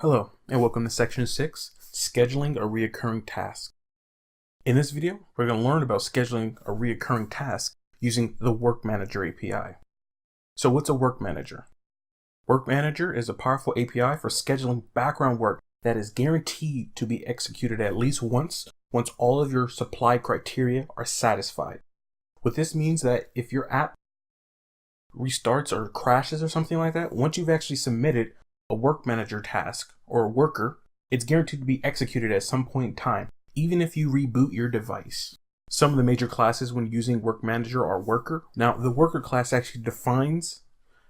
Hello, and welcome to Section 6, Scheduling a Reoccurring Task. In this video, we're going to learn about scheduling a reoccurring task using the WorkManager API. So what's a WorkManager? WorkManager is a powerful API for scheduling background work that is guaranteed to be executed at least once all of your supply criteria are satisfied. What this means that if your app restarts or crashes or something like that, once you've actually submitted a WorkManager task or a worker, it's guaranteed to be executed at some point in time, even if you reboot your device. Some of the major classes when using WorkManager are worker. Now, the worker class actually defines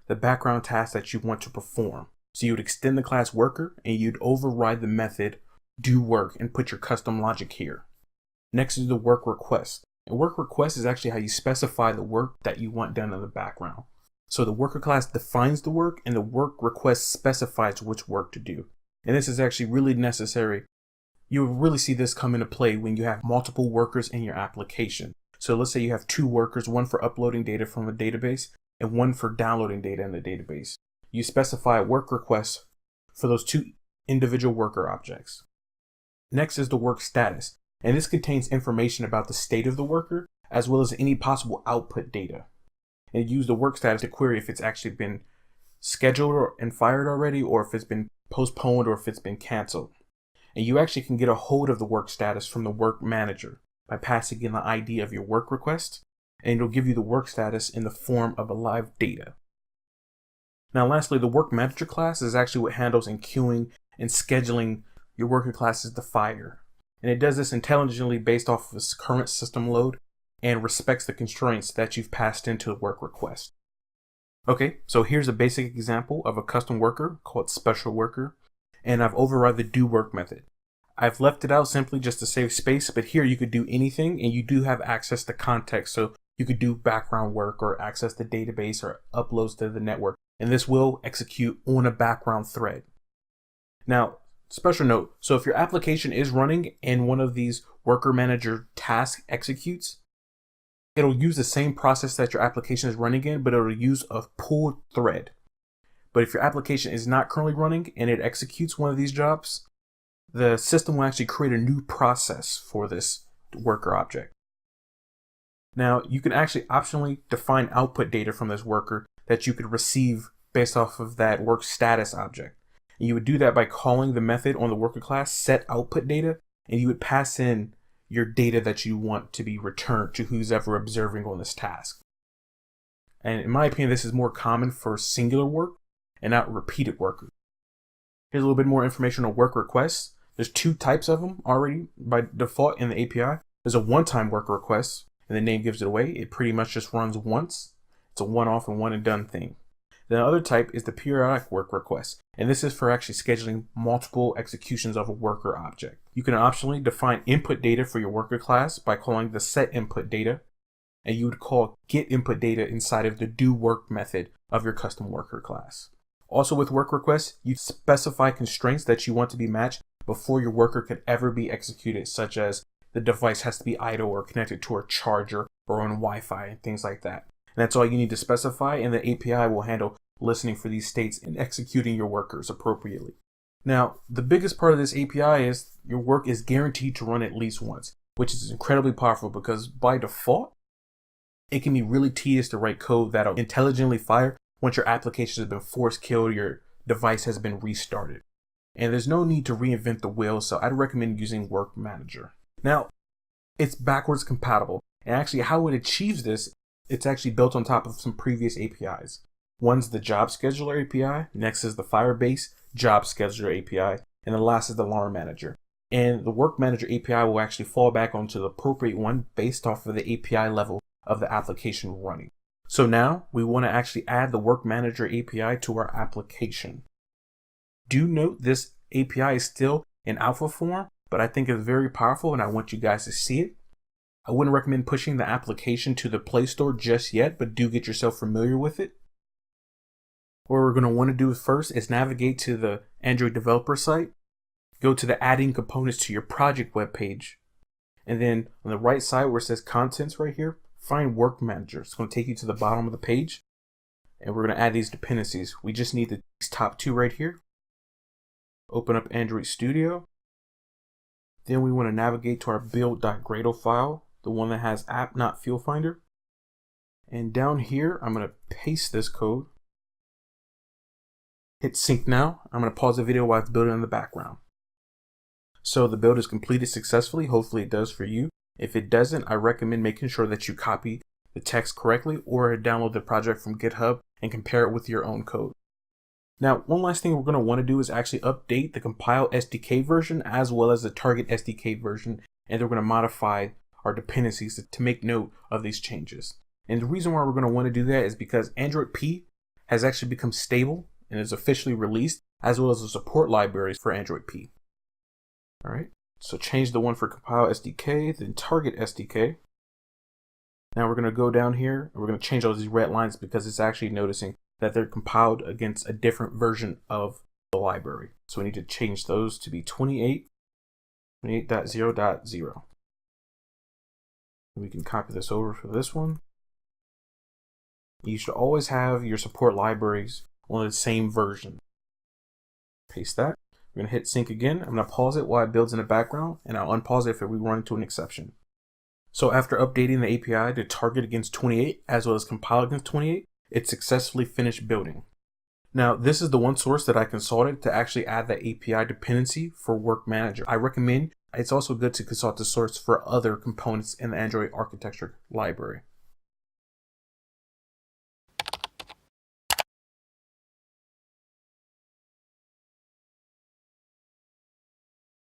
the background task that you want to perform. So you would extend the class worker and you'd override the method do work and put your custom logic here. Next is the work request. And work request is actually how you specify the work that you want done in the background. So the worker class defines the work and the work request specifies which work to do. And this is actually really necessary. You'll really see this come into play when you have multiple workers in your application. So let's say you have two workers, one for uploading data from a database and one for downloading data in the database. You specify a work request for those two individual worker objects. Next is the work status. And this contains information about the state of the worker as well as any possible output data. And use the work status to query if it's actually been scheduled and fired already, or if it's been postponed, or if it's been canceled. And you actually can get a hold of the work status from the work manager by passing in the ID of your work request, and it'll give you the work status in the form of a live data. Now, lastly, the work manager class is actually what handles and queuing and scheduling your worker classes to fire. And it does this intelligently based off of its current system load and respects the constraints that you've passed into the work request. Okay, so here's a basic example of a custom worker called special worker, and I've override the do work method. I've left it out simply just to save space, but here you could do anything and you do have access to context. So you could do background work or access the database or uploads to the network, and this will execute on a background thread. Now, special note, so if your application is running and one of these worker manager tasks executes, it'll use the same process that your application is running in, but it'll use a pulled thread. But if your application is not currently running and it executes one of these jobs, the system will actually create a new process for this worker object. Now, you can actually optionally define output data from this worker that you could receive based off of that work status object. And you would do that by calling the method on the worker class set output data, and you would pass in your data that you want to be returned to who's ever observing on this task. And in my opinion, this is more common for singular work and not repeated work. Here's a little bit more information on work requests. There's two types of them already by default in the API. There's a one-time work request, and the name gives it away. It pretty much just runs once. It's a one-off and one and done thing. The other type is the periodic work request, and this is for actually scheduling multiple executions of a worker object. You can optionally define input data for your worker class by calling the set input data, and you would call get input data inside of the do work method of your custom worker class. Also with work requests, you specify constraints that you want to be matched before your worker could ever be executed, such as the device has to be idle or connected to a charger or on Wi-Fi and things like that. And that's all you need to specify, and the API will handle listening for these states and executing your workers appropriately. Now, the biggest part of this API is your work is guaranteed to run at least once, which is incredibly powerful because by default, it can be really tedious to write code that'll intelligently fire once your application has been force killed or your device has been restarted. And there's no need to reinvent the wheel, so I'd recommend using WorkManager. Now, it's backwards compatible, and actually how it achieves this, it's actually built on top of some previous APIs. One's the Job Scheduler API, next is the Firebase Job Scheduler API, and the last is the Alarm Manager. And the WorkManager API will actually fall back onto the appropriate one based off of the API level of the application running. So now we want to actually add the WorkManager API to our application. Do note this API is still in alpha form, but I think it's very powerful and I want you guys to see it. I wouldn't recommend pushing the application to the Play Store just yet, but do get yourself familiar with it. What we're going to want to do first is navigate to the Android developer site, go to the adding components to your project web page, and then on the right side where it says contents right here, find WorkManager. It's going to take you to the bottom of the page, and we're going to add these dependencies. We just need these top two right here. Open up Android Studio. Then we want to navigate to our build.gradle file, the one that has app not field finder. And down here, I'm going to paste this code. Hit sync now. I'm going to pause the video while it's building in the background. So the build is completed successfully. Hopefully it does for you. If it doesn't, I recommend making sure that you copy the text correctly or download the project from GitHub and compare it with your own code. Now, one last thing we're going to want to do is actually update the compile SDK version as well as the target SDK version, and we're going to modify our dependencies to make note of these changes. And the reason why we're going to want to do that is because Android P has actually become stable and is officially released, as well as the support libraries for Android P. All right, so change the one for compile SDK, then target SDK. Now we're going to go down here and we're going to change all these red lines because it's actually noticing that they're compiled against a different version of the library. So we need to change those to be 28.0.0. We can copy this over for this one. You should always have your support libraries on the same version. Paste that. We're going to hit sync again. I'm going to pause it while it builds in the background, and I'll unpause it if we run into an exception. So after updating the API to target against 28 as well as compile against 28, it successfully finished building. Now, this is the one source that I consulted to actually add the API dependency for WorkManager. I recommend it's also good to consult the source for other components in the Android architecture library.